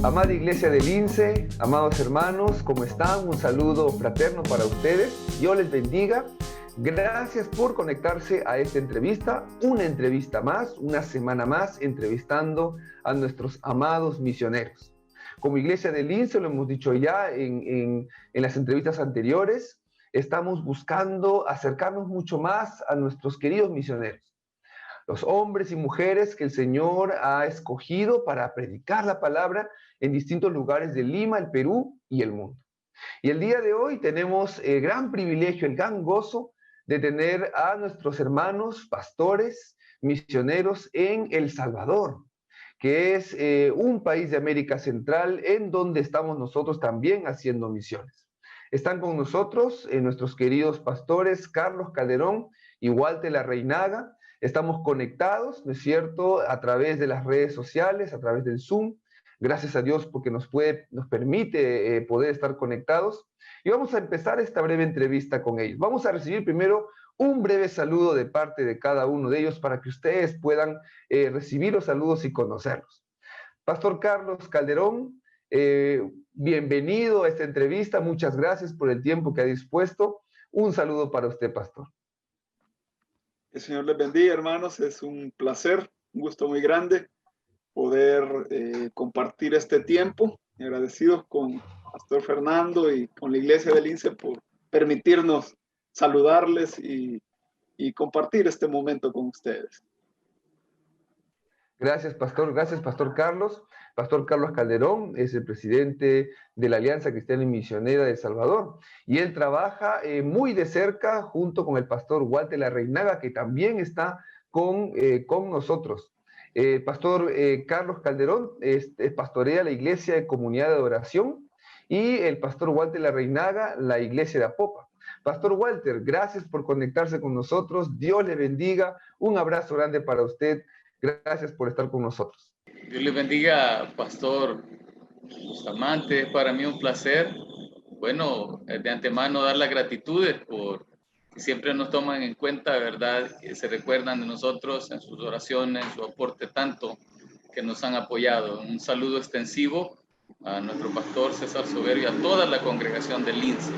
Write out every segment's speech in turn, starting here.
Amada Iglesia del INSE, amados hermanos, ¿cómo están? Un saludo fraterno para ustedes. Dios les bendiga. Gracias por conectarse a esta entrevista, una entrevista más, una semana más, entrevistando a nuestros amados misioneros. Como Iglesia del INSE, lo hemos dicho ya en las entrevistas anteriores, estamos buscando acercarnos mucho más a nuestros queridos misioneros, los hombres y mujeres que el Señor ha escogido para predicar la palabra en distintos lugares de Lima, el Perú y el mundo. Y el día de hoy tenemos el gran privilegio, el gran gozo de tener a nuestros hermanos pastores, misioneros en El Salvador, que es un país de América Central en donde estamos nosotros también haciendo misiones. Están con nosotros nuestros queridos pastores Carlos Calderón y Walter Larreinaga. Estamos conectados, ¿no es cierto?, a través de las redes sociales, a través del Zoom. Gracias a Dios porque nos permite poder estar conectados. Y vamos a empezar esta breve entrevista con ellos. Vamos a recibir primero un breve saludo de parte de cada uno de ellos para que ustedes puedan recibir los saludos y conocerlos. Pastor Carlos Calderón, bienvenido a esta entrevista. Muchas gracias por el tiempo que ha dispuesto. Un saludo para usted, pastor. El Señor les bendiga, hermanos. Es un placer, un gusto muy grande poder compartir este tiempo. Agradecidos con Pastor Fernando y con la Iglesia del INSE por permitirnos saludarles y compartir este momento con ustedes. Gracias, pastor. Gracias, pastor Carlos. Pastor Carlos Calderón es el presidente de la Alianza Cristiana y Misionera de El Salvador. Y él trabaja muy de cerca junto con el pastor Walter Larreinaga, que también está con nosotros. Pastor Carlos Calderón pastorea la Iglesia de Comunidad de Adoración y el pastor Walter Larreinaga la Iglesia de Apopa. Pastor Walter, gracias por conectarse con nosotros. Dios le bendiga. Un abrazo grande para usted. Gracias por estar con nosotros. Dios les bendiga, Pastor Bustamante. Es para mí un placer, bueno, de antemano dar las gratitudes por que siempre nos toman en cuenta, ¿verdad? Que se recuerdan de nosotros en sus oraciones, en su aporte tanto que nos han apoyado. Un saludo extensivo a nuestro pastor César Soberio y a toda la congregación del INSE.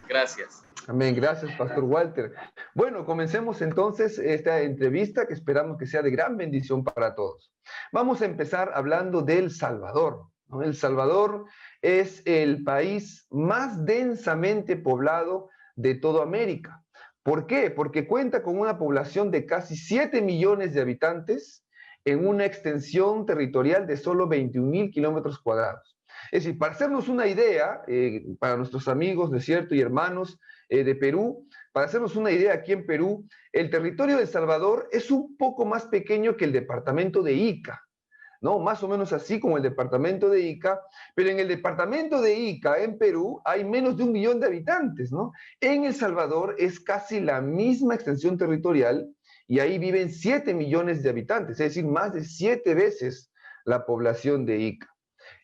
Gracias. Amén, gracias, Pastor Walter. Bueno, comencemos entonces esta entrevista que esperamos que sea de gran bendición para todos. Vamos a empezar hablando de El Salvador, ¿no? El Salvador es el país más densamente poblado de toda América. ¿Por qué? Porque cuenta con una población de casi 7 millones de habitantes en una extensión territorial de solo 21,000 kilómetros cuadrados. Es decir, para hacernos una idea, para nuestros amigos, ¿no es cierto?, y hermanos de Perú, para hacernos una idea, aquí en Perú, el territorio de El Salvador es un poco más pequeño que el departamento de Ica, ¿no? Más o menos así como el departamento de Ica, pero en el departamento de Ica, en Perú, hay menos de 1 millón de habitantes, ¿no? En El Salvador es casi la misma extensión territorial y ahí viven 7 millones de habitantes, es decir, más de 7 veces la población de Ica.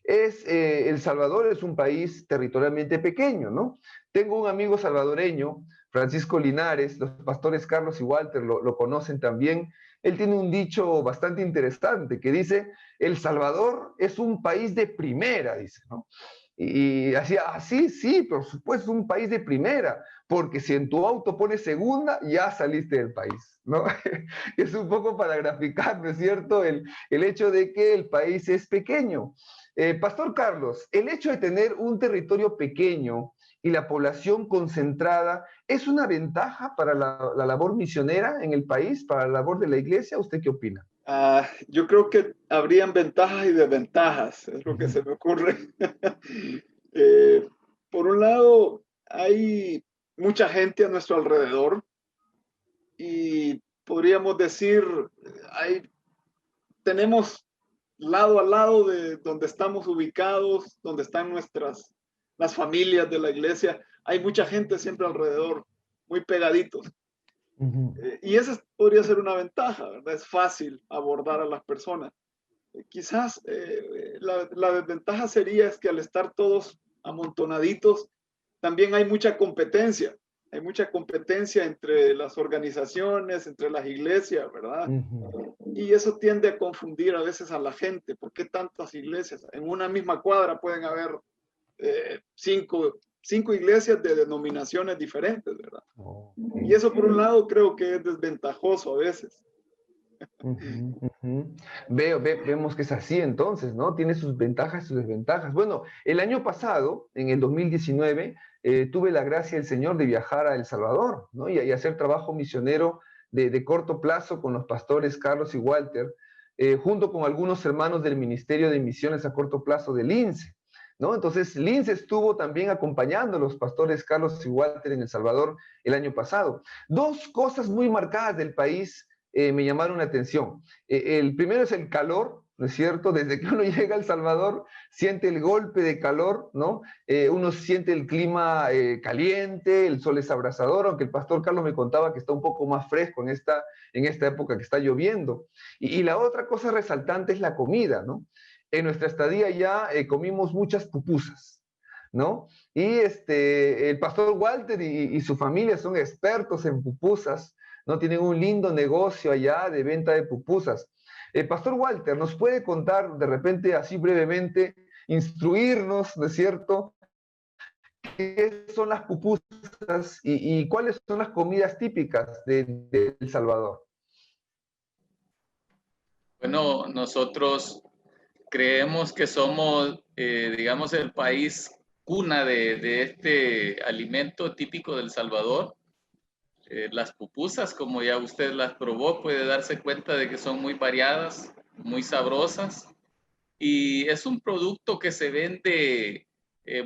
El Salvador es un país territorialmente pequeño, ¿no? Tengo un amigo salvadoreño, Francisco Linares, los pastores Carlos y Walter lo conocen también. Él tiene un dicho bastante interesante que dice, El Salvador es un país de primera, dice, ¿no? Y así, sí, por supuesto, un país de primera, porque si en tu auto pones segunda, ya saliste del país, ¿no? Es un poco para graficar, ¿no es cierto?, el hecho de que el país es pequeño. Pastor Carlos, el hecho de tener un territorio pequeño y la población concentrada, ¿es una ventaja para la labor misionera en el país, para la labor de la iglesia? ¿Usted qué opina? Yo creo que habrían ventajas y desventajas, es lo que se me ocurre. Por un lado, hay mucha gente a nuestro alrededor y podríamos decir, tenemos lado a lado de donde estamos ubicados, donde están las familias de la iglesia, hay mucha gente siempre alrededor, muy pegaditos. Y esa podría ser una ventaja, ¿verdad? Es fácil abordar a las personas. Quizás la desventaja sería es que al estar todos amontonaditos, también hay mucha competencia. hay mucha competencia entre las organizaciones, entre las iglesias, ¿verdad? Y eso tiende a confundir a veces a la gente. ¿Por qué tantas iglesias? En una misma cuadra pueden haber cinco iglesias de denominaciones diferentes, ¿verdad? Y eso por un lado creo que es desventajoso a veces. Vemos que es así entonces, ¿no? Tiene sus ventajas y sus desventajas. Bueno, el año pasado, en el 2019, tuve la gracia del Señor de viajar a El Salvador, ¿no? Y hacer trabajo misionero de corto plazo con los pastores Carlos y Walter, junto con algunos hermanos del Ministerio de Misiones a Corto Plazo del INSE, ¿no? Entonces, Lince estuvo también acompañando a los pastores Carlos y Walter en El Salvador el año pasado. Dos cosas muy marcadas del país me llamaron la atención. El primero es el calor, ¿no es cierto? Desde que uno llega a El Salvador, siente el golpe de calor, ¿no? Uno siente el clima caliente, el sol es abrasador, aunque el pastor Carlos me contaba que está un poco más fresco en esta época que está lloviendo. Y la otra cosa resaltante es la comida, ¿no? En nuestra estadía ya comimos muchas pupusas, ¿no? Y el pastor Walter y su familia son expertos en pupusas, ¿no? Tienen un lindo negocio allá de venta de pupusas. Pastor Walter, ¿nos puede contar de repente así brevemente, instruirnos, ¿no es cierto? ¿Qué son las pupusas y cuáles son las comidas típicas de El Salvador? Bueno, nosotros creemos que somos, digamos, el país cuna de este alimento típico del Salvador. Las pupusas, como ya usted las probó, puede darse cuenta de que son muy variadas, muy sabrosas. Y es un producto que se vende,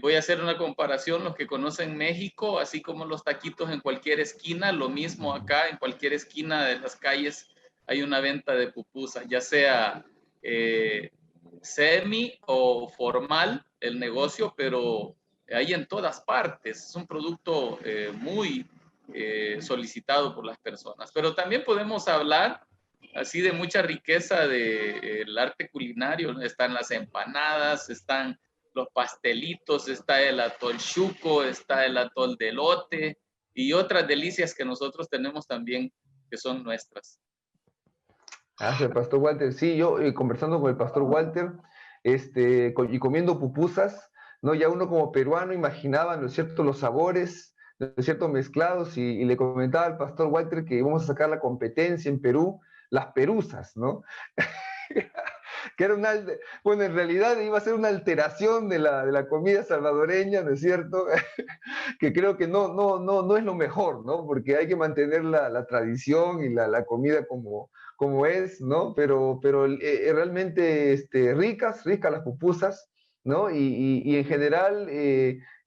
voy a hacer una comparación, los que conocen México, así como los taquitos en cualquier esquina, lo mismo acá, en cualquier esquina de las calles hay una venta de pupusas, ya sea semi o formal el negocio, pero hay en todas partes. Es un producto muy solicitado por las personas. Pero también podemos hablar así de mucha riqueza del arte culinario. Están las empanadas, están los pastelitos, está el atol chuco, está el atol de elote y otras delicias que nosotros tenemos también que son nuestras. Gracias, Pastor Walter. Sí, yo conversando con el Pastor Walter y comiendo pupusas, ¿no? Ya uno como peruano imaginaba, ¿no es cierto?, los sabores, ¿no es cierto?, mezclados y le comentaba al Pastor Walter que íbamos a sacar la competencia en Perú, las perusas, ¿no? Que era bueno, en realidad iba a ser una alteración de la comida salvadoreña, ¿no es cierto? Que creo que no es lo mejor, ¿no? Porque hay que mantener la tradición y la comida como es, ¿no? Pero realmente ricas las pupusas, ¿no? Y en general,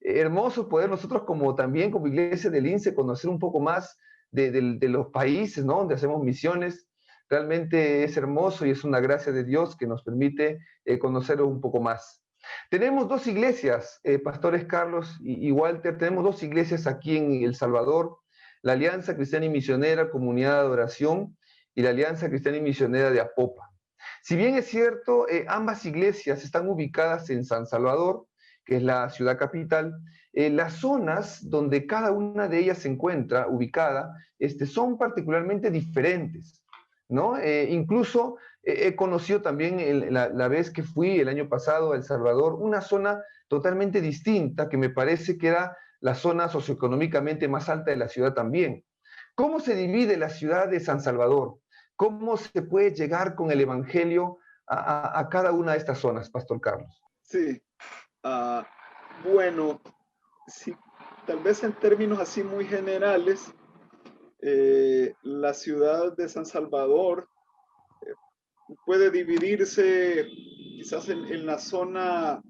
hermoso poder nosotros también como Iglesia del INSE conocer un poco más de los países, ¿no? Donde hacemos misiones. Realmente es hermoso y es una gracia de Dios que nos permite conocerlo un poco más. Tenemos dos iglesias, pastores Carlos y Walter, tenemos dos iglesias aquí en El Salvador, la Alianza Cristiana y Misionera, Comunidad de Adoración, y la Alianza Cristiana y Misionera de Apopa. Si bien es cierto, ambas iglesias están ubicadas en San Salvador, que es la ciudad capital, las zonas donde cada una de ellas se encuentra ubicada son particularmente diferentes, ¿no? Incluso he conocido también la vez que fui el año pasado a El Salvador, una zona totalmente distinta que me parece que era la zona socioeconómicamente más alta de la ciudad también. ¿Cómo se divide la ciudad de San Salvador? ¿Cómo se puede llegar con el Evangelio a cada una de estas zonas, Pastor Carlos? Sí, bueno, sí, tal vez en términos así muy generales, la ciudad de San Salvador puede dividirse quizás en la zona,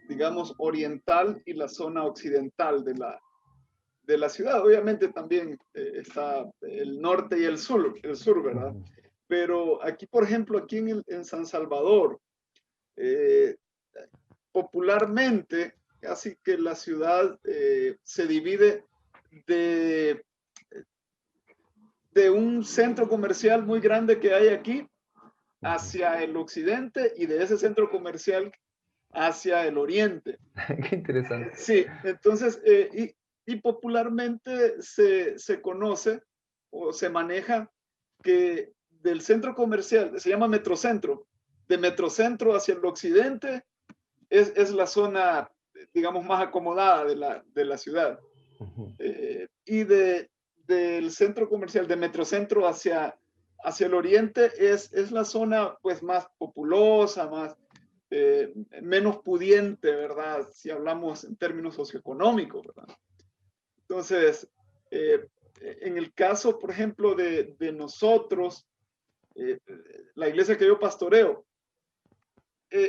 digamos, oriental y la zona occidental de la ciudad. Obviamente también está el norte y el sur, ¿verdad? Pero aquí, por ejemplo, aquí en San Salvador, popularmente, casi que la ciudad se divide de un centro comercial muy grande que hay aquí hacia el occidente y de ese centro comercial hacia el oriente. Qué interesante. Sí, entonces, y popularmente se conoce o se maneja que del centro comercial, se llama Metrocentro, de Metrocentro hacia el occidente es la zona, digamos, más acomodada de la ciudad. Y del centro comercial de Metrocentro hacia el oriente es la zona pues más populosa, más, menos pudiente, ¿verdad? Si hablamos en términos socioeconómicos, ¿verdad? Entonces, en el caso, por ejemplo, de nosotros, la iglesia que yo pastoreo,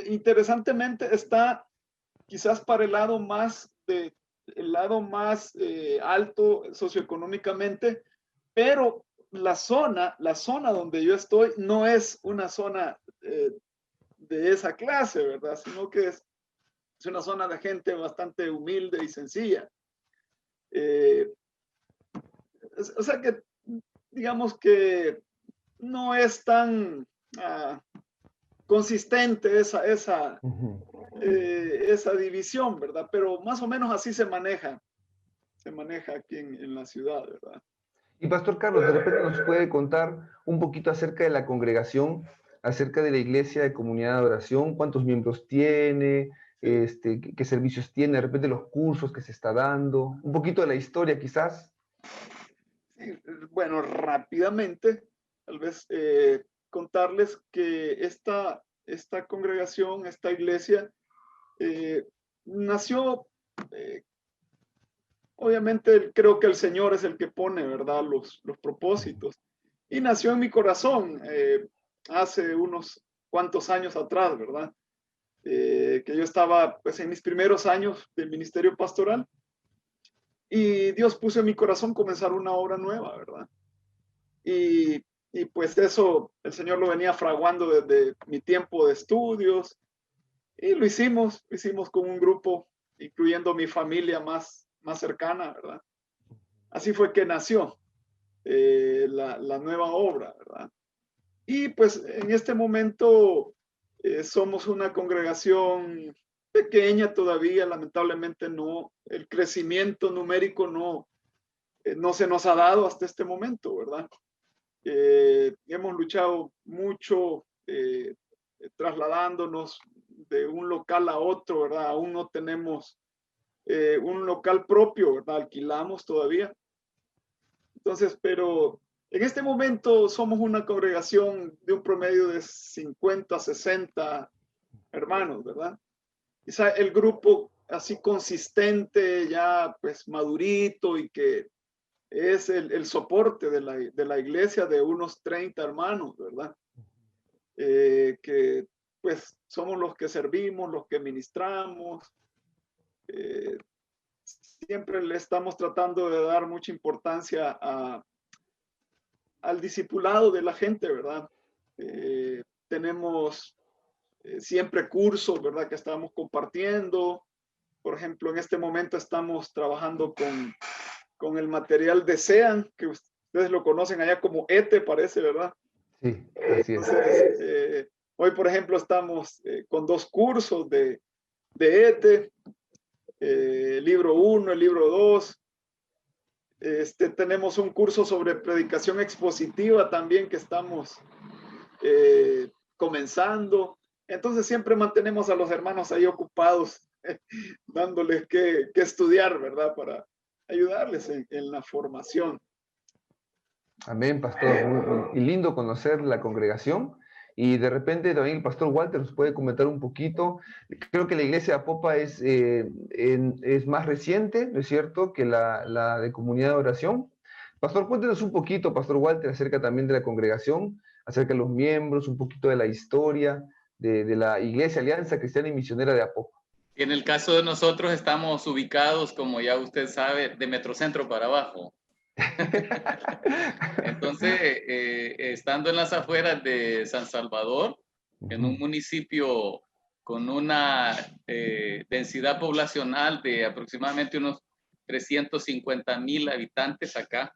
interesantemente está quizás para el lado más alto socioeconómicamente, pero la zona donde yo estoy no es una zona de esa clase, ¿verdad? Sino que es una zona de gente bastante humilde y sencilla. O sea que, digamos que no es tan consistente esa división, ¿verdad? Pero más o menos así se maneja aquí en la ciudad, ¿verdad? Y Pastor Carlos, de repente nos puede contar un poquito acerca de la congregación, acerca de la iglesia de comunidad de oración, cuántos miembros tiene, qué servicios tiene, de repente los cursos que se está dando, un poquito de la historia quizás. Sí, bueno, rápidamente, tal vez contarles que esta congregación, esta iglesia, nació, obviamente creo que el Señor es el que pone, ¿verdad? Los propósitos. Y nació en mi corazón hace unos cuantos años atrás, ¿verdad? Que yo estaba pues en mis primeros años del ministerio pastoral y Dios puso en mi corazón comenzar una obra nueva, ¿verdad? Y pues eso el Señor lo venía fraguando desde mi tiempo de estudios y lo hicimos con un grupo, incluyendo mi familia más cercana, ¿verdad? Así fue que nació la nueva obra, ¿verdad? Y pues en este momento somos una congregación pequeña todavía, lamentablemente no, el crecimiento numérico no se nos ha dado hasta este momento, ¿verdad? Hemos luchado mucho trasladándonos de un local a otro, ¿verdad? Aún no tenemos un local propio, ¿verdad? Alquilamos todavía. Entonces, pero en este momento somos una congregación de un promedio de 50, 60 hermanos, ¿verdad? Quizá el grupo así consistente, ya pues madurito y que es el soporte de la iglesia de unos 30 hermanos, ¿verdad? Que pues somos los que servimos, los que ministramos. Siempre le estamos tratando de dar mucha importancia al discipulado de la gente, ¿verdad? Tenemos siempre cursos, ¿verdad? Que estamos compartiendo. Por ejemplo, en este momento estamos trabajando con el material de SEAN, que ustedes lo conocen allá como ETE, parece, ¿verdad? Sí, así es. Entonces, hoy, por ejemplo, estamos con 2 cursos de ETE, el libro 1, el libro 2. Tenemos un curso sobre predicación expositiva también que estamos comenzando. Entonces siempre mantenemos a los hermanos ahí ocupados, dándoles que estudiar, ¿verdad? Para ayudarles en la formación. Amén, pastor. Y lindo conocer la congregación. Y de repente también el pastor Walter nos puede comentar un poquito. Creo que la iglesia de Apopa es más reciente, ¿no es cierto?, que la de comunidad de oración. Pastor, cuéntenos un poquito, pastor Walter, acerca también de la congregación, acerca de los miembros, un poquito de la historia de la Iglesia Alianza Cristiana y Misionera de Apopa. En el caso de nosotros estamos ubicados, como ya usted sabe, de Metrocentro para abajo. Entonces, estando en las afueras de San Salvador, en un municipio con una densidad poblacional de aproximadamente unos 350,000 habitantes acá,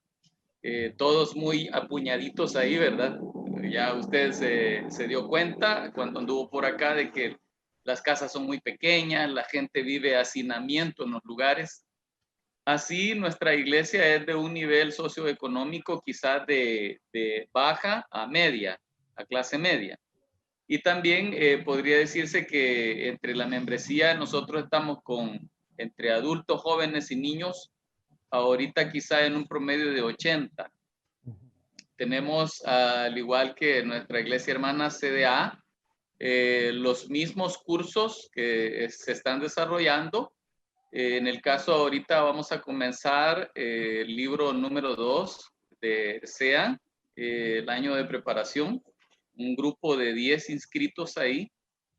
todos muy apuñaditos ahí, ¿verdad? Ya usted se dio cuenta cuando anduvo por acá de que las casas son muy pequeñas, la gente vive hacinamiento en los lugares. Así, nuestra iglesia es de un nivel socioeconómico quizás de baja a media, a clase media. Y también podría decirse que entre la membresía nosotros estamos con entre adultos, jóvenes y niños, ahorita quizá en un promedio de 80. Tenemos, al igual que nuestra iglesia hermana CDA, los mismos cursos que se están desarrollando. En el caso ahorita vamos a comenzar el libro número 2 de SEA, el año de preparación, un grupo de 10 inscritos ahí.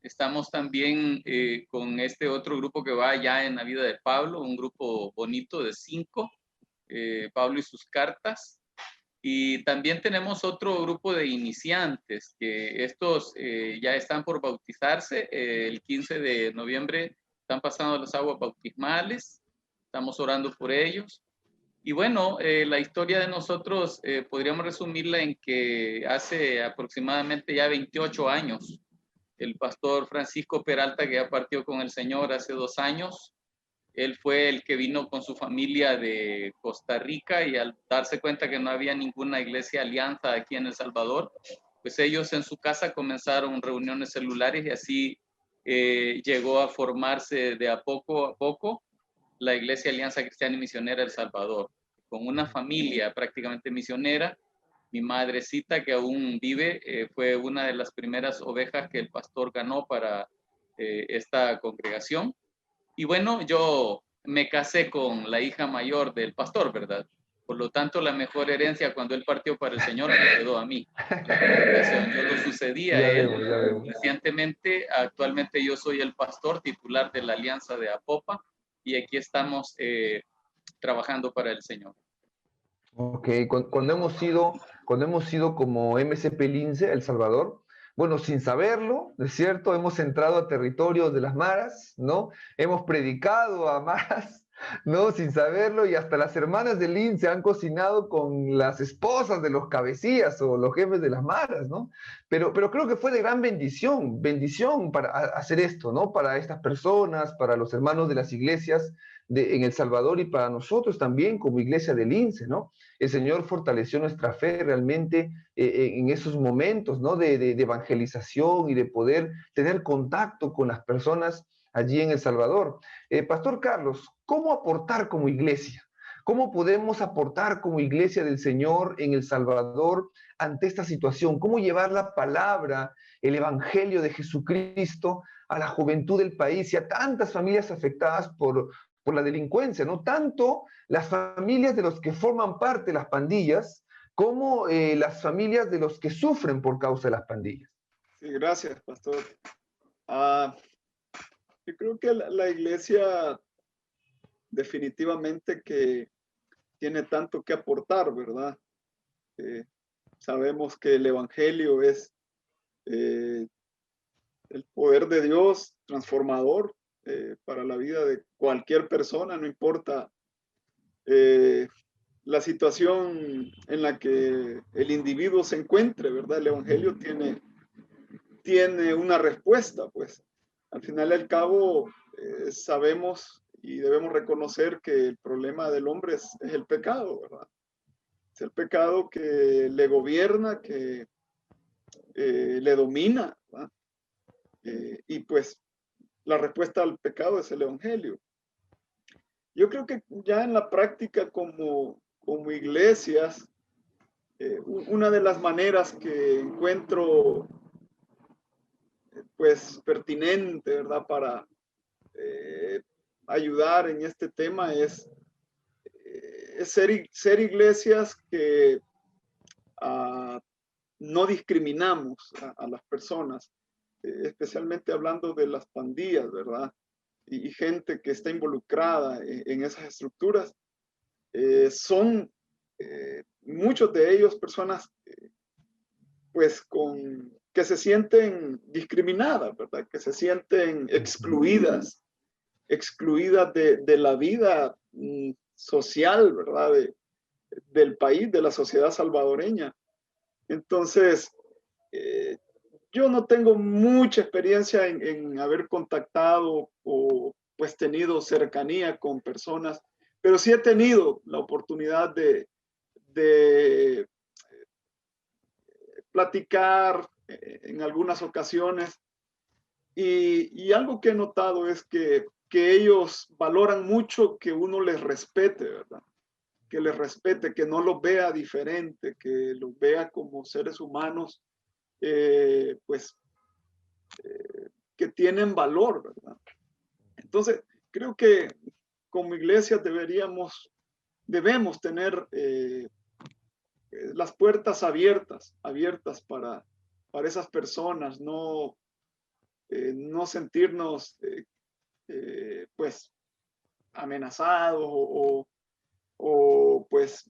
Estamos también con este otro grupo que va ya en la vida de Pablo, un grupo bonito de 5, Pablo y sus cartas. Y también tenemos otro grupo de iniciantes, que estos ya están por bautizarse. El 15 de noviembre están pasando las aguas bautismales. Estamos orando por ellos. Y bueno, la historia de nosotros podríamos resumirla en que hace aproximadamente ya 28 años, el pastor Francisco Peralta, que ya partió con el Señor hace 2 años, él fue el que vino con su familia de Costa Rica y al darse cuenta que no había ninguna iglesia alianza aquí en El Salvador, pues ellos en su casa comenzaron reuniones celulares y así llegó a formarse de a poco la Iglesia Alianza Cristiana y Misionera El Salvador, con una familia prácticamente misionera. Mi madrecita, que aún vive, fue una de las primeras ovejas que el pastor ganó para esta congregación. Y bueno, yo me casé con la hija mayor del pastor, ¿verdad? Por lo tanto, la mejor herencia cuando él partió para el Señor me quedó a mí. La congregación, yo lo sucedí a él Ya vemos. recientemente. Actualmente yo soy el pastor titular de la Alianza de Apopa y aquí estamos trabajando para el Señor. Ok, cuando hemos sido como MCP Lince, El Salvador, bueno, sin saberlo, ¿no es cierto? Hemos entrado a territorios de las maras, ¿no? Hemos predicado a maras, ¿no? Sin saberlo, y hasta las hermanas de Lince han cocinado con las esposas de los cabecillas o los jefes de las maras, ¿no? Pero creo que fue de gran bendición para hacer esto, ¿no? Para estas personas, para los hermanos de las iglesias en El Salvador y para nosotros también como iglesia de Lince, ¿no? El Señor fortaleció nuestra fe realmente en esos momentos, ¿no? De evangelización y de poder tener contacto con las personas allí en El Salvador. Pastor Carlos, ¿cómo aportar como iglesia? ¿Cómo podemos aportar como iglesia del Señor en El Salvador ante esta situación? ¿Cómo llevar la palabra, el evangelio de Jesucristo a la juventud del país y a tantas familias afectadas por la delincuencia, ¿no? Tanto las familias de los que forman parte de las pandillas como las familias de los que sufren por causa de las pandillas. Sí, gracias, pastor. Yo creo que la iglesia definitivamente que tiene tanto que aportar, ¿verdad? Sabemos que el evangelio es el poder de Dios transformador para la vida de cualquier persona, no importa la situación en la que el individuo se encuentre, ¿verdad? El evangelio tiene una respuesta, pues. Al final y al cabo, sabemos y debemos reconocer que el problema del hombre es el pecado, ¿verdad? Es el pecado que le gobierna, que le domina, ¿verdad? Y pues la respuesta al pecado es el evangelio. Yo creo que ya en la práctica como iglesias, una de las maneras que encuentro pues pertinente, ¿verdad? Para ayudar en este tema es ser iglesias que no discriminamos a las personas, especialmente hablando de las pandillas, ¿verdad? Y gente que está involucrada en esas estructuras. Son muchos de ellos personas pues que se sienten discriminadas, ¿verdad? Que se sienten excluidas de la vida social, ¿verdad? Del país, de la sociedad salvadoreña. Entonces, yo no tengo mucha experiencia en haber contactado o pues tenido cercanía con personas pero sí he tenido la oportunidad de platicar en algunas ocasiones, y algo que he notado es que ellos valoran mucho que uno les respete, ¿verdad? Que les respete, que no los vea diferente, que los vea como seres humanos, pues, que tienen valor, ¿verdad? Entonces, creo que como iglesia debemos tener las puertas abiertas para esas personas, no sentirnos pues amenazados o pues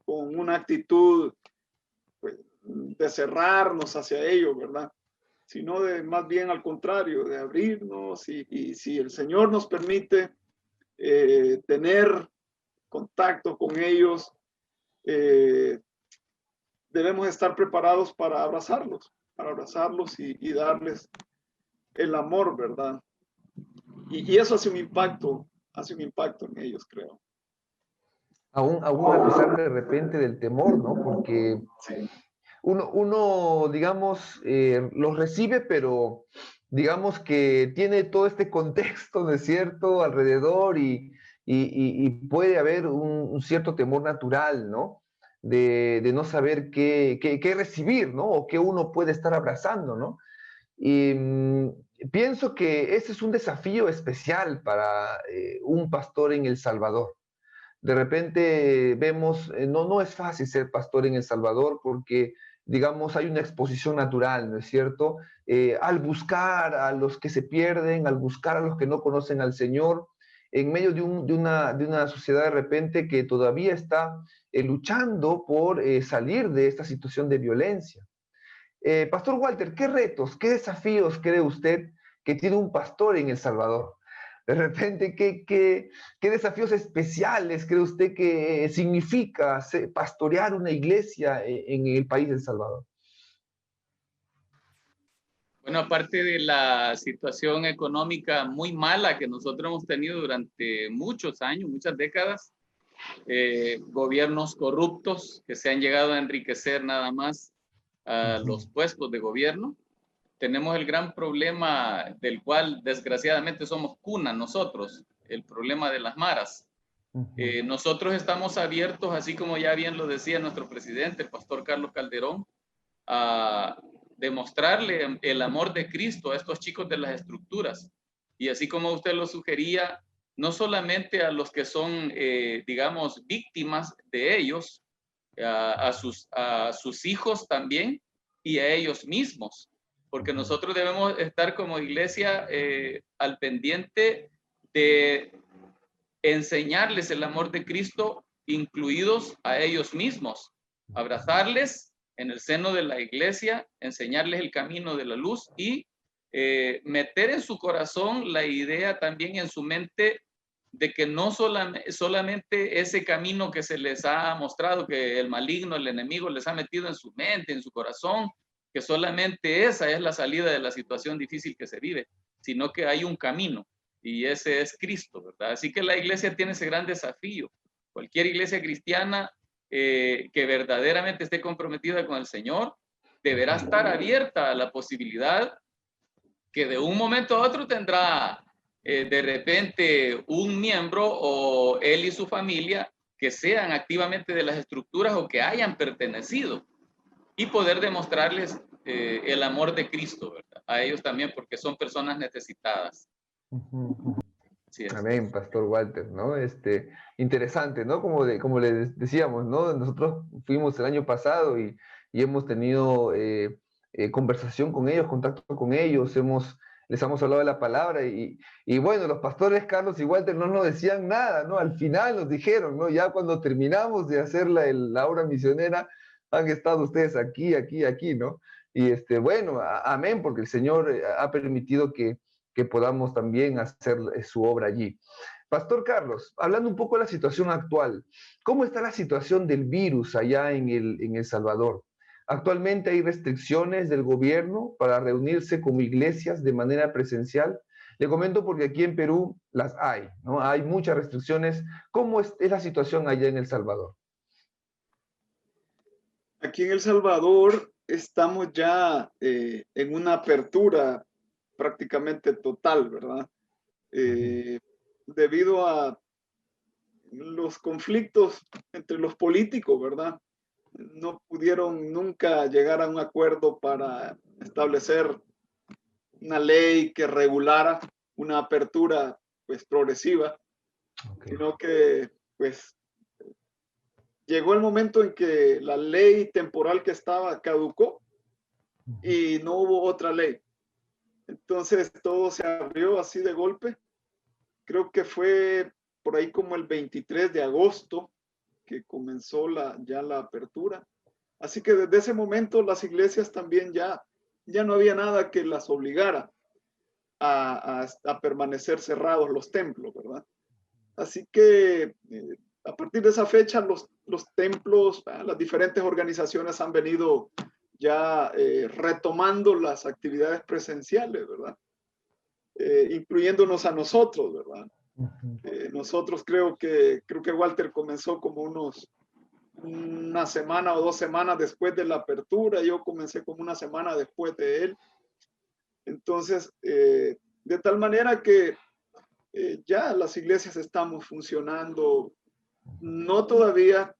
con una actitud pues, de cerrarnos hacia ellos, ¿verdad? Sino de más bien al contrario, de abrirnos, y si el Señor nos permite tener contacto con ellos, debemos estar preparados para abrazarlos y darles el amor, ¿verdad? Y eso hace un impacto en ellos, creo. Aún a pesar de repente del temor, ¿no? Porque Sí. uno digamos, los recibe, pero digamos que tiene todo este contexto, ¿no es cierto?, alrededor, y puede haber un cierto temor natural, ¿no? De no saber qué recibir, ¿no? O qué uno puede estar abrazando, ¿no? Y pienso que ese es un desafío especial para un pastor en El Salvador. De repente vemos, no es fácil ser pastor en El Salvador porque, digamos, hay una exposición natural, ¿no es cierto? Al buscar a los que se pierden, al buscar a los que no conocen al Señor, en medio de una sociedad de repente que todavía está luchando por salir de esta situación de violencia. Pastor Walter, ¿qué retos, qué desafíos cree usted que tiene un pastor en El Salvador? De repente, ¿qué desafíos especiales cree usted que significa pastorear una iglesia en el país de El Salvador? Bueno, aparte de la situación económica muy mala que nosotros hemos tenido durante muchos años, muchas décadas, gobiernos corruptos que se han llegado a enriquecer nada más a los puestos de gobierno, tenemos el gran problema del cual desgraciadamente somos cuna nosotros, el problema de las maras. Nosotros estamos abiertos, así como ya bien lo decía nuestro presidente, el pastor Carlos Calderón, a demostrarle el amor de Cristo a estos chicos de las estructuras. Y así como usted lo sugería, no solamente a los que son, digamos, víctimas de ellos, a sus hijos también y a ellos mismos, porque nosotros debemos estar como iglesia al pendiente de enseñarles el amor de Cristo, incluidos a ellos mismos, abrazarles en el seno de la iglesia, enseñarles el camino de la luz y meter en su corazón la idea, también en su mente, de que no solamente ese camino que se les ha mostrado, que el maligno, el enemigo les ha metido en su mente, en su corazón, que solamente esa es la salida de la situación difícil que se vive, sino que hay un camino y ese es Cristo, ¿verdad? Así que la iglesia tiene ese gran desafío. Cualquier iglesia cristiana que verdaderamente esté comprometida con el Señor deberá estar abierta a la posibilidad que de un momento a otro tendrá de repente un miembro o él y su familia que sean activamente de las estructuras o que hayan pertenecido, y poder demostrarles el amor de Cristo, ¿verdad? A ellos también, porque son personas necesitadas. Sí, Amén, Pastor Walter, ¿no? Interesante, ¿no? Como le decíamos, ¿no? Nosotros fuimos el año pasado y hemos tenido conversación con ellos, contacto con ellos, les hemos hablado de la palabra, y bueno, los pastores Carlos y Walter no nos decían nada, ¿no? Al final nos dijeron, ¿no? Ya cuando terminamos de hacer la obra misionera, han estado ustedes aquí, ¿no? Y bueno, amén, porque el Señor ha permitido que podamos también hacer su obra allí. Pastor Carlos, hablando un poco de la situación actual, ¿cómo está la situación del virus allá en El Salvador? Actualmente hay restricciones del gobierno para reunirse como iglesias de manera presencial. Le comento porque aquí en Perú las hay, ¿no? Hay muchas restricciones. ¿Cómo es la situación allá en El Salvador? Aquí en El Salvador estamos ya en una apertura prácticamente total, ¿verdad? Debido a los conflictos entre los políticos, ¿verdad? No pudieron nunca llegar a un acuerdo para establecer una ley que regulara una apertura pues progresiva, sino que pues llegó el momento en que la ley temporal que estaba caducó y no hubo otra ley. Entonces todo se abrió así de golpe. Creo que fue por ahí como el 23 de agosto que comenzó ya la apertura. Así que desde ese momento las iglesias también ya no había nada que las obligara a permanecer cerrados los templos, ¿verdad? Así que a partir de esa fecha los templos, las diferentes organizaciones han venido ya retomando las actividades presenciales, ¿verdad? Incluyéndonos a nosotros, ¿verdad? Nosotros creo que Walter comenzó como una semana o 2 semanas después de la apertura. Yo comencé como una semana después de él. Entonces, de tal manera que ya las iglesias estamos funcionando, no todavía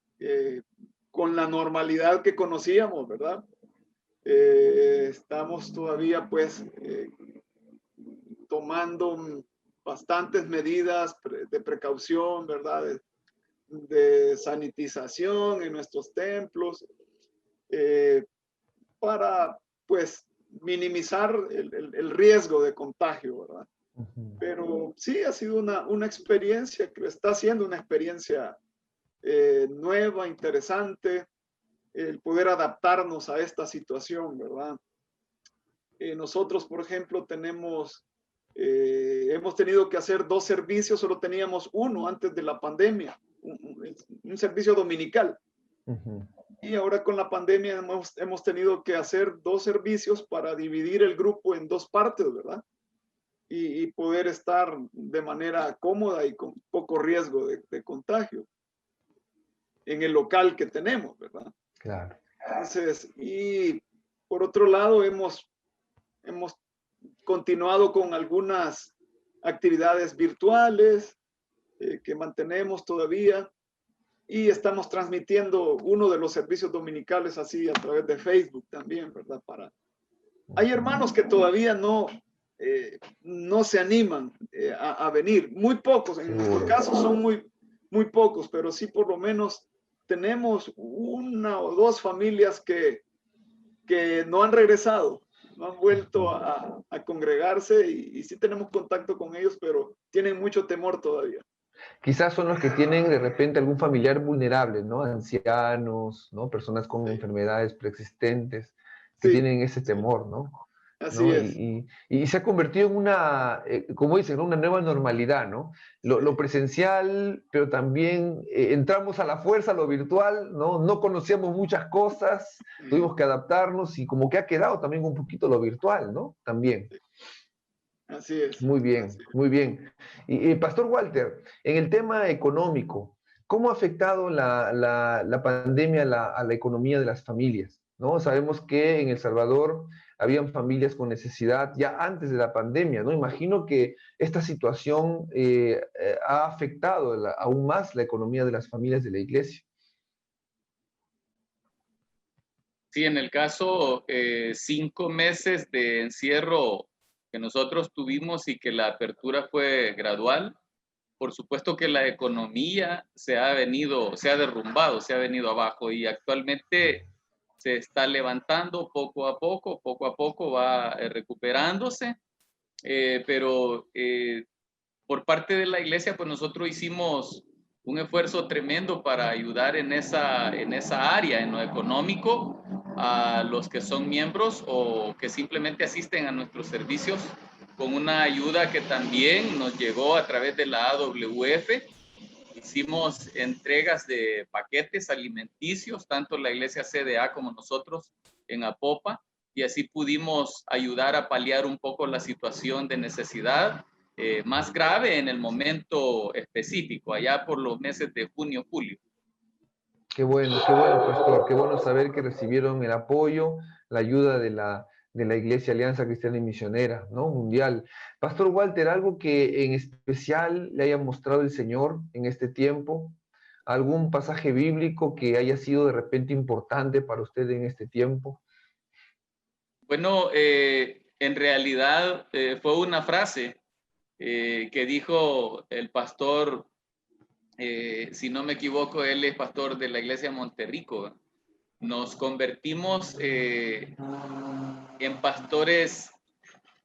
con la normalidad que conocíamos, ¿verdad? Estamos todavía pues tomando bastantes medidas de precaución, ¿verdad? De sanitización en nuestros templos, para pues minimizar el riesgo de contagio, ¿verdad? Pero sí ha sido una experiencia, que está siendo una experiencia nueva, interesante, el poder adaptarnos a esta situación, ¿verdad? Nosotros, por ejemplo, hemos tenido que hacer 2 servicios, solo teníamos uno antes de la pandemia, un servicio dominical. Y ahora con la pandemia hemos tenido que hacer 2 servicios para dividir el grupo en 2 partes, ¿verdad? Y poder estar de manera cómoda y con poco riesgo de contagio en el local que tenemos, ¿verdad? Claro. Entonces, y por otro lado, hemos continuado con algunas actividades virtuales que mantenemos todavía, y estamos transmitiendo uno de los servicios dominicales así a través de Facebook también, ¿verdad? Hay hermanos que todavía no se animan a venir, muy pocos, en nuestro caso son muy pocos, pero sí por lo menos tenemos 1 o 2 familias que no han regresado, no han vuelto a congregarse, y sí tenemos contacto con ellos, pero tienen mucho temor todavía. Quizás son los que tienen de repente algún familiar vulnerable, ¿no? Ancianos, ¿no? Personas con enfermedades preexistentes que Sí, tienen ese temor, ¿no? así ¿No? es. Y se ha convertido en una, como dicen, ¿no? Una nueva normalidad, ¿no? Lo presencial, pero también entramos a la fuerza, a lo virtual, ¿no? No conocíamos muchas cosas, tuvimos que adaptarnos y como que ha quedado también un poquito lo virtual, ¿no? También. Así es. Muy bien, Así es. muy bien. Y Pastor Walter, en el tema económico, ¿cómo ha afectado la pandemia a la economía de las familias? ¿No? Sabemos que en El Salvador habían familias con necesidad ya antes de la pandemia, ¿no? Imagino que esta situación ha afectado aún más la economía de las familias de la iglesia. Sí, en el caso, 5 meses de encierro que nosotros tuvimos y que la apertura fue gradual, por supuesto que la economía se ha derrumbado, se ha venido abajo, y actualmente se está levantando poco a poco va recuperándose, pero por parte de la iglesia, pues nosotros hicimos un esfuerzo tremendo para ayudar en esa área, en lo económico, a los que son miembros o que simplemente asisten a nuestros servicios, con una ayuda que también nos llegó a través de la AWF. Hicimos entregas de paquetes alimenticios, tanto la iglesia CDA como nosotros en Apopa, y así pudimos ayudar a paliar un poco la situación de necesidad más grave en el momento específico, allá por los meses de junio, julio. Qué bueno, pastor, qué bueno saber que recibieron el apoyo, la ayuda de la Iglesia Alianza Cristiana y Misionera, ¿no? Mundial. Pastor Walter, algo que en especial le haya mostrado el Señor en este tiempo, algún pasaje bíblico que haya sido de repente importante para usted en este tiempo. Bueno, en realidad fue una frase que dijo el pastor, si no me equivoco, él es pastor de la iglesia Monterrico. Nos convertimos en pastores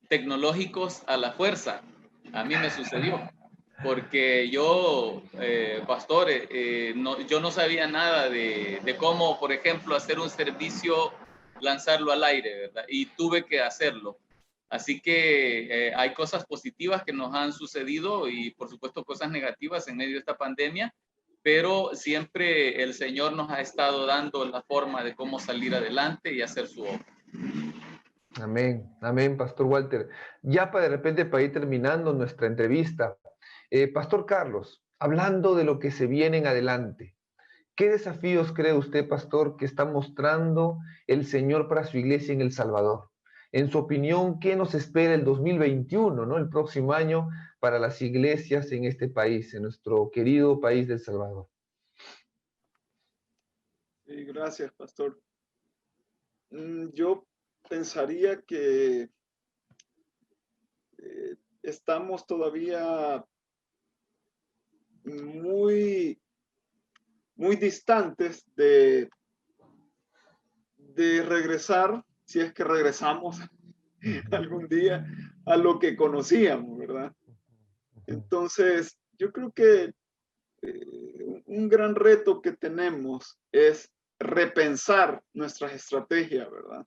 tecnológicos a la fuerza. A mí me sucedió, porque yo, pastor, yo no sabía nada de cómo, por ejemplo, hacer un servicio, lanzarlo al aire, ¿verdad? Y tuve que hacerlo. Así que hay cosas positivas que nos han sucedido y por supuesto cosas negativas en medio de esta pandemia, pero siempre el Señor nos ha estado dando la forma de cómo salir adelante y hacer su obra. Amén, amén, Pastor Walter. Ya para de repente, para ir terminando nuestra entrevista, Pastor Carlos, hablando de lo que se viene en adelante, ¿qué desafíos cree usted, Pastor, que está mostrando el Señor para su iglesia en El Salvador? En su opinión, ¿qué nos espera el 2021, ¿no? El próximo año para las iglesias en este país, en nuestro querido país de El Salvador? Sí, gracias, pastor. Yo pensaría que estamos todavía muy, muy distantes de regresar, si es que regresamos algún día, a lo que conocíamos, ¿verdad? Entonces, yo creo que un gran reto que tenemos es repensar nuestras estrategias, ¿verdad?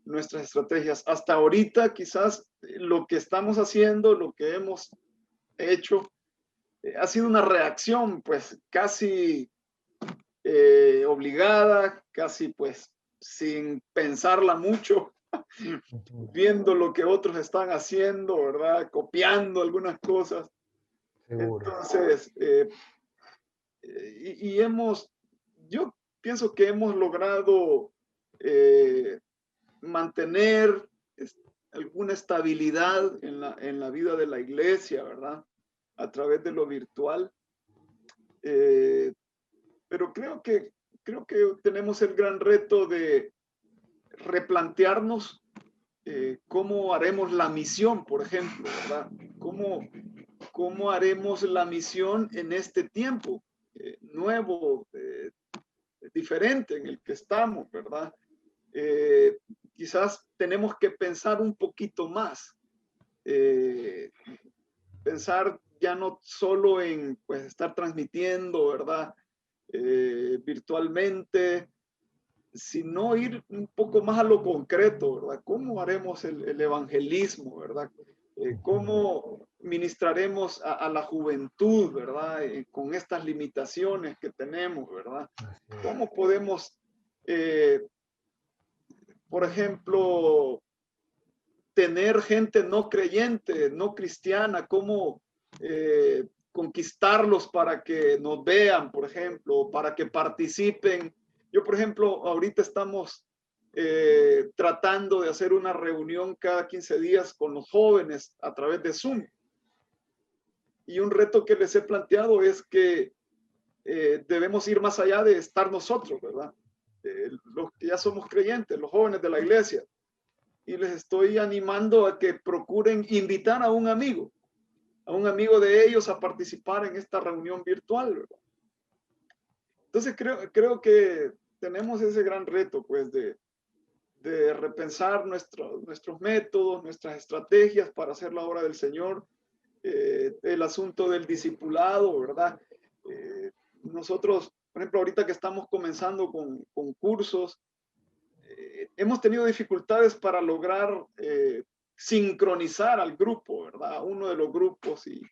Nuestras estrategias. Hasta ahorita quizás lo que estamos haciendo, lo que hemos hecho, ha sido una reacción pues casi obligada, casi pues sin pensarla mucho, viendo lo que otros están haciendo, ¿verdad? Copiando algunas cosas. Seguro. Entonces, yo pienso que hemos logrado mantener alguna estabilidad en la vida de la iglesia, ¿verdad? A través de lo virtual. Pero creo que tenemos el gran reto de replantearnos cómo haremos la misión, por ejemplo, ¿verdad? ¿Cómo haremos la misión en este tiempo nuevo, diferente en el que estamos, ¿verdad? Quizás tenemos que pensar un poquito más, pensar ya no solo en pues, estar transmitiendo, ¿verdad? Virtualmente, sino ir un poco más a lo concreto, ¿verdad? ¿Cómo haremos el evangelismo, ¿verdad? ¿Cómo ministraremos a la juventud, ¿verdad? Con estas limitaciones que tenemos, ¿verdad? ¿Cómo podemos, por ejemplo, tener gente no creyente, no cristiana, cómo conquistarlos para que nos vean, por ejemplo, para que participen? Yo, por ejemplo, ahorita estamos tratando de hacer una reunión cada 15 días con los jóvenes a través de Zoom. Y un reto que les he planteado es que debemos ir más allá de estar nosotros, ¿verdad? Los que ya somos creyentes, los jóvenes de la iglesia. Y les estoy animando a que procuren invitar a un amigo de ellos a participar en esta reunión virtual, ¿verdad? Entonces creo que tenemos ese gran reto, pues, de repensar nuestros métodos, nuestras estrategias para hacer la obra del Señor, el asunto del discipulado, ¿verdad? Nosotros, por ejemplo, ahorita que estamos comenzando con cursos, hemos tenido dificultades para lograr sincronizar al grupo, ¿verdad? Uno de los grupos, y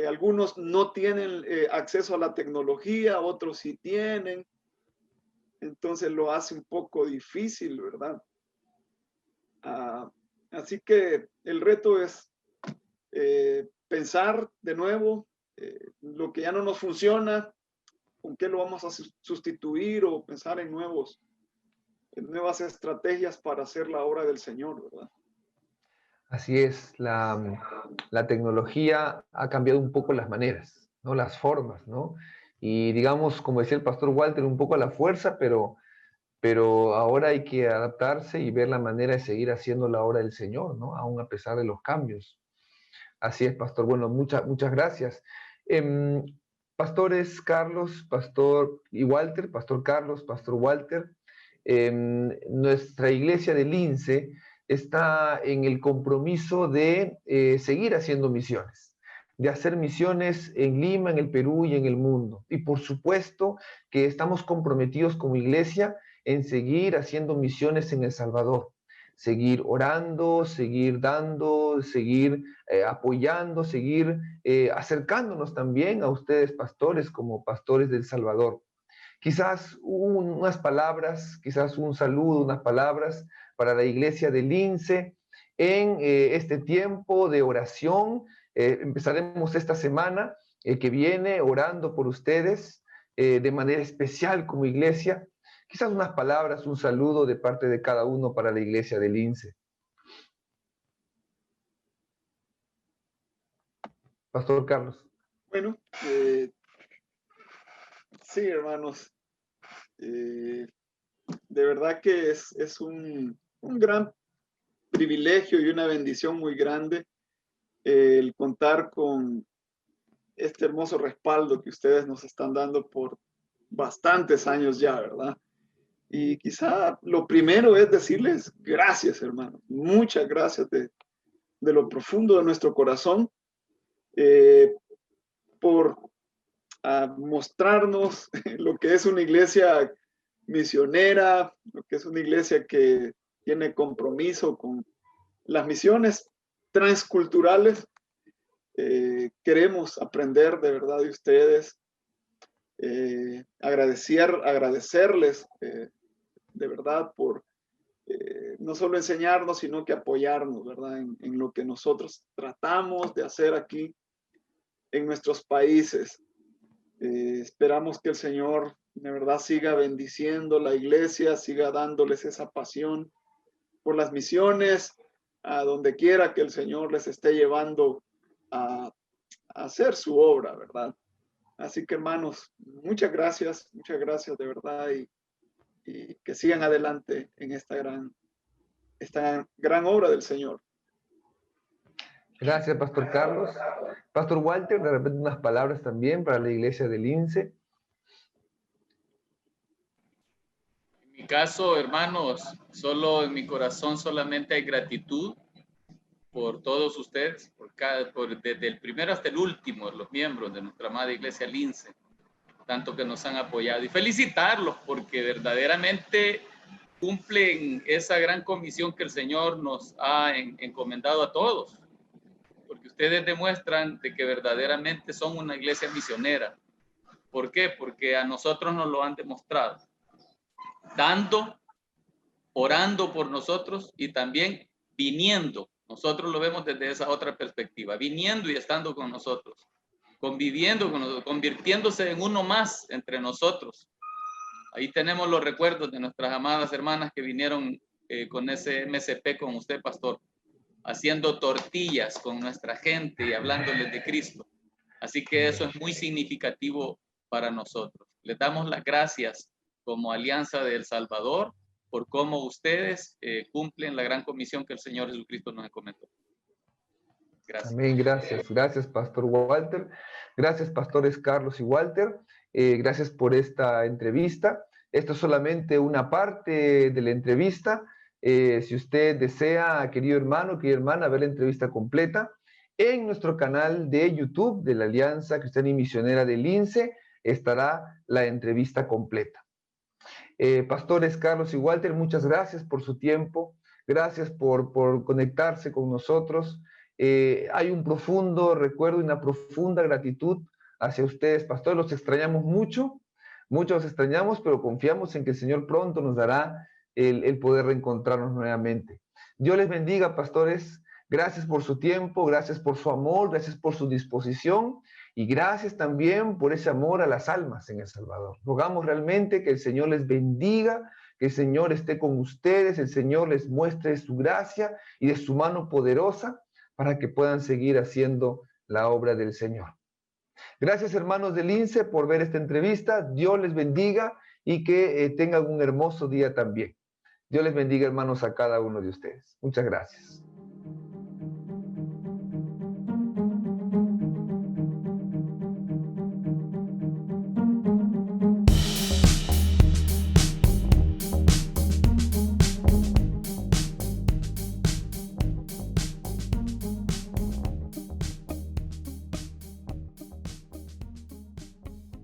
algunos no tienen acceso a la tecnología, otros sí tienen. Entonces lo hace un poco difícil, ¿verdad? Así que el reto es pensar de nuevo lo que ya no nos funciona, con qué lo vamos a sustituir, o pensar en nuevas estrategias para hacer la obra del Señor, ¿verdad? Así es, la tecnología ha cambiado un poco las maneras, ¿no? Las formas, ¿no? Y digamos, como decía el pastor Walter, un poco a la fuerza, pero ahora hay que adaptarse y ver la manera de seguir haciendo la obra del Señor, ¿no? Aún a pesar de los cambios. Así es, pastor. Bueno, muchas gracias. Em, Pastores Carlos, pastor y Walter, pastor Carlos, pastor Walter, nuestra iglesia de Lince está en el compromiso de seguir haciendo misiones, de hacer misiones en Lima, en el Perú y en el mundo. Y por supuesto que estamos comprometidos como iglesia en seguir haciendo misiones en El Salvador, seguir orando, seguir dando, seguir apoyando, seguir acercándonos también a ustedes, pastores, como pastores del Salvador. Quizás unas palabras, quizás un saludo, unas palabras para la iglesia de Lince en este tiempo de oración. Empezaremos esta semana que viene orando por ustedes de manera especial como iglesia. Quizás unas palabras, un saludo de parte de cada uno para la iglesia de Lince. Pastor Carlos. Bueno, sí, hermanos, de verdad que es un gran privilegio y una bendición muy grande el contar con este hermoso respaldo que ustedes nos están dando por bastantes años ya, ¿verdad? Y quizá lo primero es decirles gracias, hermanos. Muchas gracias de lo profundo de nuestro corazón por mostrarnos lo que es una iglesia misionera, lo que es una iglesia que tiene compromiso con las misiones transculturales. Queremos aprender de verdad de ustedes, agradecerles de verdad por no solo enseñarnos, sino que apoyarnos, ¿verdad? En lo que nosotros tratamos de hacer aquí en nuestros países. Esperamos que el Señor de verdad siga bendiciendo la iglesia, siga dándoles esa pasión por las misiones, a donde quiera que el Señor les esté llevando a hacer su obra, ¿verdad? Así que, hermanos, muchas gracias de verdad, y que sigan adelante en esta gran obra del Señor. Gracias, Pastor Carlos. Pastor Walter, de repente unas palabras también para la iglesia de Lince. En mi caso, hermanos, solo en mi corazón solamente hay gratitud por todos ustedes, desde el primero hasta el último, los miembros de nuestra amada iglesia Lince, tanto que nos han apoyado, y felicitarlos porque verdaderamente cumplen esa gran comisión que el Señor nos ha encomendado a todos, porque ustedes demuestran de que verdaderamente son una iglesia misionera. ¿Por qué? Porque a nosotros nos lo han demostrado, dando, orando por nosotros y también viniendo. Nosotros lo vemos desde esa otra perspectiva, viniendo y estando con nosotros, conviviendo con nosotros, convirtiéndose en uno más entre nosotros. Ahí tenemos los recuerdos de nuestras amadas hermanas que vinieron con ese MSP con usted, pastor, haciendo tortillas con nuestra gente y hablándoles de Cristo. Así que eso es muy significativo para nosotros. Les damos las gracias como Alianza de El Salvador por cómo ustedes cumplen la gran comisión que el Señor Jesucristo nos encomendó. Gracias. Amén, gracias. Gracias, Pastor Walter. Gracias, Pastores Carlos y Walter. Gracias por esta entrevista. Esto es solamente una parte de la entrevista. Si usted desea, querido hermano, querida hermana, ver la entrevista completa, en nuestro canal de YouTube de la Alianza Cristiana y Misionera de Lince estará la entrevista completa. Pastores Carlos y Walter, muchas gracias por su tiempo. Gracias por conectarse con nosotros. Hay un profundo recuerdo y una profunda gratitud hacia ustedes, pastores. Los extrañamos mucho, muchos los extrañamos, pero confiamos en que el Señor pronto nos dará el poder reencontrarnos nuevamente. Dios les bendiga, pastores. Gracias por su tiempo, gracias por su amor, gracias por su disposición y gracias también por ese amor a las almas en El Salvador. Rogamos realmente que el Señor les bendiga, que el Señor esté con ustedes, el Señor les muestre su gracia y de su mano poderosa para que puedan seguir haciendo la obra del Señor. Gracias, hermanos del INSE, por ver esta entrevista. Dios les bendiga y que tengan un hermoso día también. Dios les bendiga, hermanos, a cada uno de ustedes. Muchas gracias.